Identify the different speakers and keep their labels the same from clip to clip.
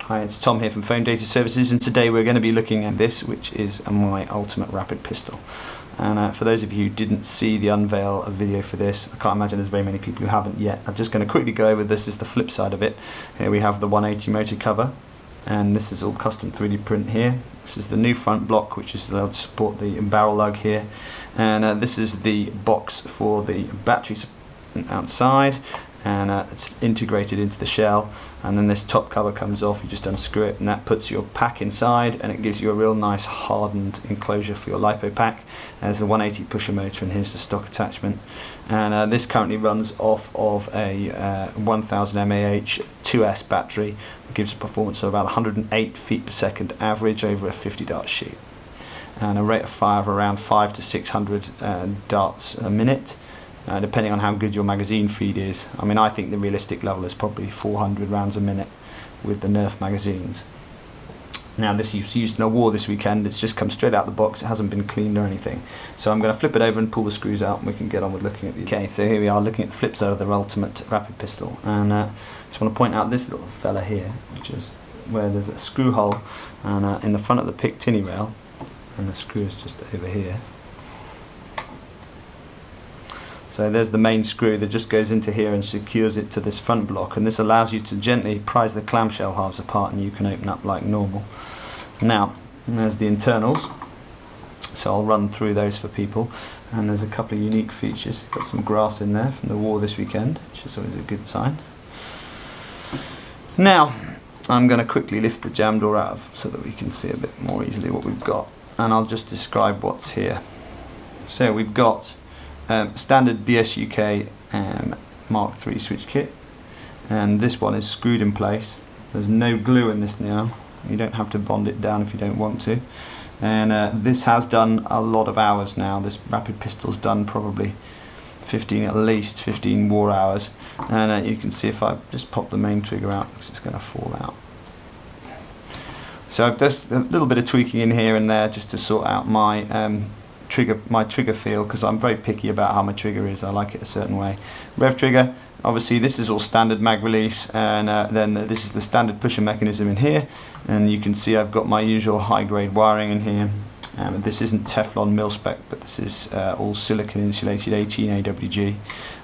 Speaker 1: Hi, it's Tom here from Phone Data Services, and today we're going to be looking at this, which is my ultimate rapid pistol. And for those of you who didn't see the unveil video for this, I can't imagine there's very many people who haven't yet. I'm just going to quickly go over this as the flip side of it. Here we have the 180 motor cover, and this is all custom 3D print here. This is the new front block, which is allowed to support the barrel lug here, and this is the box for the batteries outside, and it's integrated into the shell. And then this top cover comes off, you just unscrew it, and that puts your pack inside, and it gives you a real nice hardened enclosure for your LiPo pack. There's the 180 pusher motor, and here's the stock attachment. And this currently runs off of a 1000 mAh 2S battery. It gives a performance of about 108 feet per second average over a 50 dart shoot, and a rate of fire of around 500 to 600 darts a minute. Depending on how good your magazine feed is. I mean, I think the realistic level is probably 400 rounds a minute with the Nerf magazines. Now, this was used in a war this weekend. It's just come straight out the box. It hasn't been cleaned or anything. So I'm going to flip it over and pull the screws out, and we can get on with looking at these. Okay, so here we are looking at the flip side of the ultimate rapid pistol, and just want to point out this little fella here, which is where there's a screw hole, and in the front of the Picatinny rail, and the screw is just over here. So there's the main screw that just goes into here and secures it to this front block, and this allows you to gently prise the clamshell halves apart, and you can open up like normal. Now, there's the internals, so I'll run through those for people, and there's a couple of unique features. Got some grass in there from the war this weekend, which is always a good sign. Now, I'm going to quickly lift the jam door out so that we can see a bit more easily what we've got, and I'll just describe what's here. So we've got standard BSUK Mark III switch kit, and this one is screwed in place. There's no glue in this now. You don't have to bond it down if you don't want to, and this has done a lot of hours now. This rapid pistol's done probably 15, at least 15 war hours, and you can see if I just pop the main trigger out, because it's going to fall out. So I've just a little bit of tweaking in here and there just to sort out my trigger feel, because I'm very picky about how my trigger is. I like it a certain way. Rev trigger, obviously this is all standard mag release, and then this is the standard pusher mechanism in here, and you can see I've got my usual high grade wiring in here. This isn't Teflon mil spec, but this is all silicon insulated 18 AWG.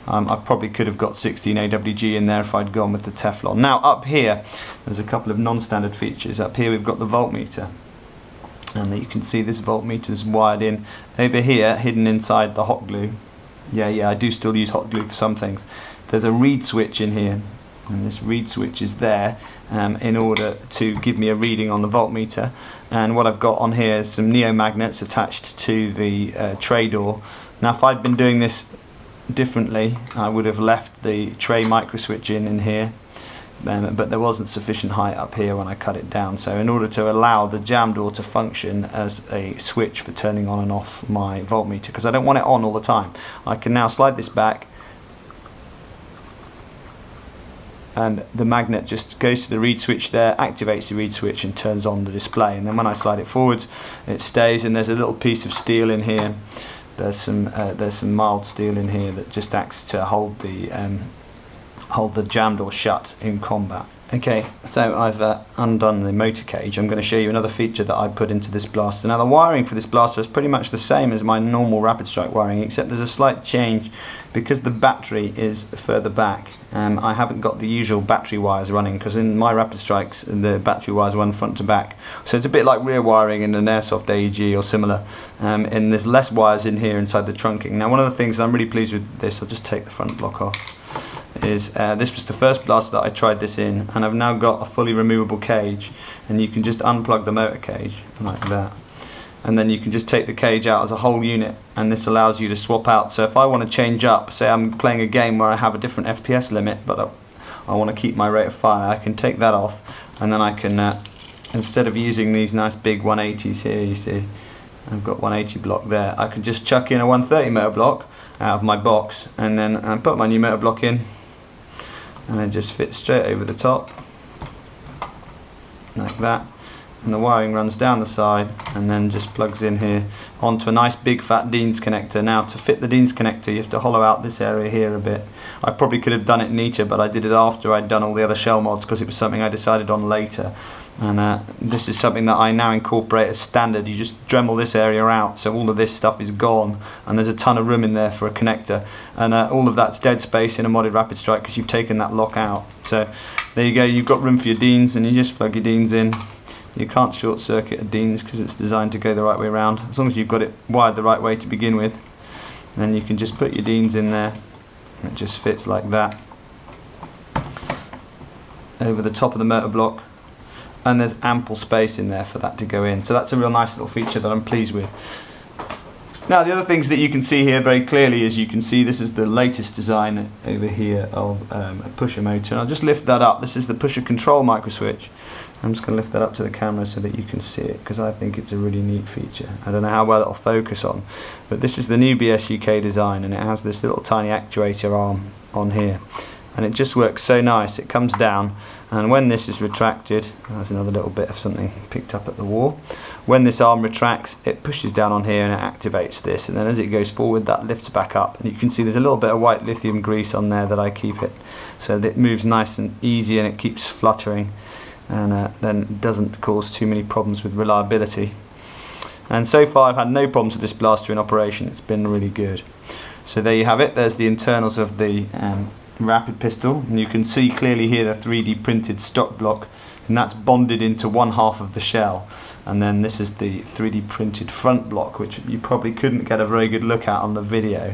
Speaker 1: I probably could have got 16 AWG in there if I'd gone with the Teflon. Now up here there's a couple of non-standard features. Up here we've got the voltmeter, and you can see this voltmeter is wired in over here, hidden inside the hot glue. Yeah, I do still use hot glue for some things. There's a reed switch in here, and this reed switch is there in order to give me a reading on the voltmeter. And what I've got on here is some neo magnets attached to the tray door. Now, if I'd been doing this differently, I would have left the tray micro switch in here. But there wasn't sufficient height up here when I cut it down, so in order to allow the jam door to function as a switch for turning on and off my voltmeter, because I don't want it on all the time, I can now slide this back, and the magnet just goes to the reed switch there, activates the reed switch and turns on the display, and then when I slide it forwards it stays. And there's a little piece of steel in here. There's some mild steel in here that just acts to hold the jam door shut in combat. Okay, so I've undone the motor cage. I'm going to show you another feature that I put into this blaster. Now, the wiring for this blaster is pretty much the same as my normal rapid strike wiring, except there's a slight change because the battery is further back. I haven't got the usual battery wires running, because in my rapid strikes the battery wires run front to back, so it's a bit like rear wiring in an airsoft AEG or similar, and there's less wires in here inside the trunking. Now, one of the things I'm really pleased with this, I'll just take the front block off, is this was the first blaster that I tried this in, and I've now got a fully removable cage, and you can just unplug the motor cage like that, and then you can just take the cage out as a whole unit, and this allows you to swap out. So if I want to change up, say I'm playing a game where I have a different FPS limit, but I want to keep my rate of fire, I can take that off, and then I can instead of using these nice big 180s here, you see I've got 180 block there, I can just chuck in a 130 motor block out of my box, and then put my new motor block in, and it just fits straight over the top like that, and the wiring runs down the side and then just plugs in here onto a nice big fat Dean's connector. Now to fit the Dean's connector you have to hollow out this area here a bit. I probably could have done it neater, but I did it after I'd done all the other shell mods because it was something I decided on later. And this is something that I now incorporate as standard. You just Dremel this area out so all of this stuff is gone and there's a ton of room in there for a connector, and all of that's dead space in a modded Rapid Strike because you've taken that lock out. So there you go, you've got room for your Deans, and you just plug your Deans in. You can't short circuit a Deans because it's designed to go the right way around, as long as you've got it wired the right way to begin with. And then you can just put your Deans in there, and it just fits like that over the top of the motor block, and there's ample space in there for that to go in. So that's a real nice little feature that I'm pleased with. Now the other things that you can see here very clearly is, you can see this is the latest design over here of a pusher motor. And I'll just lift that up. This is the pusher control microswitch. I'm just going to lift that up to the camera so that you can see it, because I think it's a really neat feature. I don't know how well it'll focus on, but this is the new BSUK design, and it has this little tiny actuator arm on here, and it just works so nice. It comes down, and when this is retracted, there's another little bit of something picked up at the wall. When this arm retracts, it pushes down on here and it activates this, and then as it goes forward that lifts back up, and you can see there's a little bit of white lithium grease on there that I keep it so that it moves nice and easy and it keeps fluttering, and then it doesn't cause too many problems with reliability. And so far I've had no problems with this blaster in operation. It's been really good. So there you have it. There's the internals of the Rapidpistol, and you can see clearly here the 3D printed stock block, and that's bonded into one half of the shell. And then this is the 3D printed front block, which you probably couldn't get a very good look at on the video.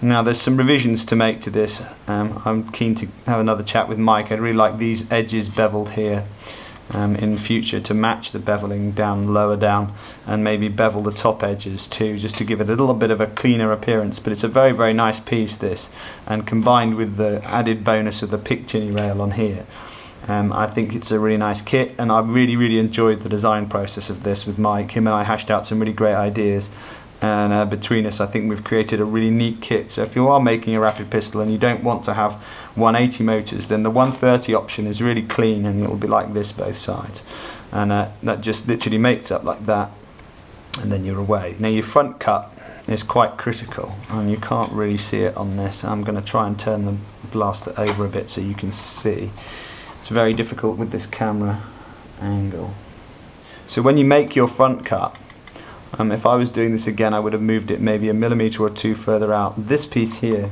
Speaker 1: Now there's some revisions to make to this. I'm keen to have another chat with Mike. I'd really like these edges beveled here in future to match the beveling down lower down, and maybe bevel the top edges too, just to give it a little bit of a cleaner appearance. But it's a very, very nice piece, this, and combined with the added bonus of the pick tinny rail on here, I think it's a really nice kit, and I really enjoyed the design process of this with Mike. Him and I hashed out some really great ideas, and between us I think we've created a really neat kit. So if you are making a Rapidpistol and you don't want to have 180 motors, then the 130 option is really clean, and it will be like this both sides, and that just literally makes up like that, and then you're away. Now your front cut is quite critical, and you can't really see it on this. I'm going to try and turn the blaster over a bit so you can see. It's very difficult with this camera angle. So when you make your front cut, if I was doing this again I would have moved it maybe a millimetre or two further out. This piece here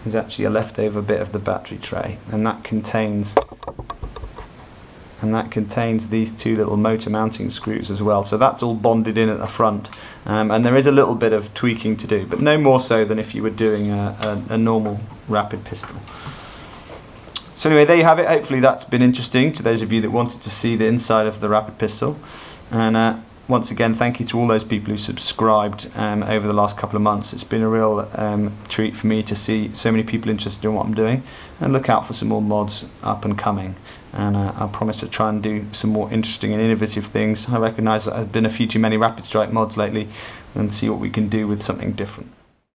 Speaker 1: is actually a leftover bit of the battery tray, and that contains these two little motor mounting screws as well. So that's all bonded in at the front, and there is a little bit of tweaking to do, but no more so than if you were doing a normal Rapidpistol. So anyway, there you have it. Hopefully that's been interesting to those of you that wanted to see the inside of the Rapidpistol. And once again, thank you to all those people who subscribed over the last couple of months. It's been a real treat for me to see so many people interested in what I'm doing, and look out for some more mods up and coming. And I promise to try and do some more interesting and innovative things. I recognise that there's been a few too many Rapid Strike mods lately, and see what we can do with something different.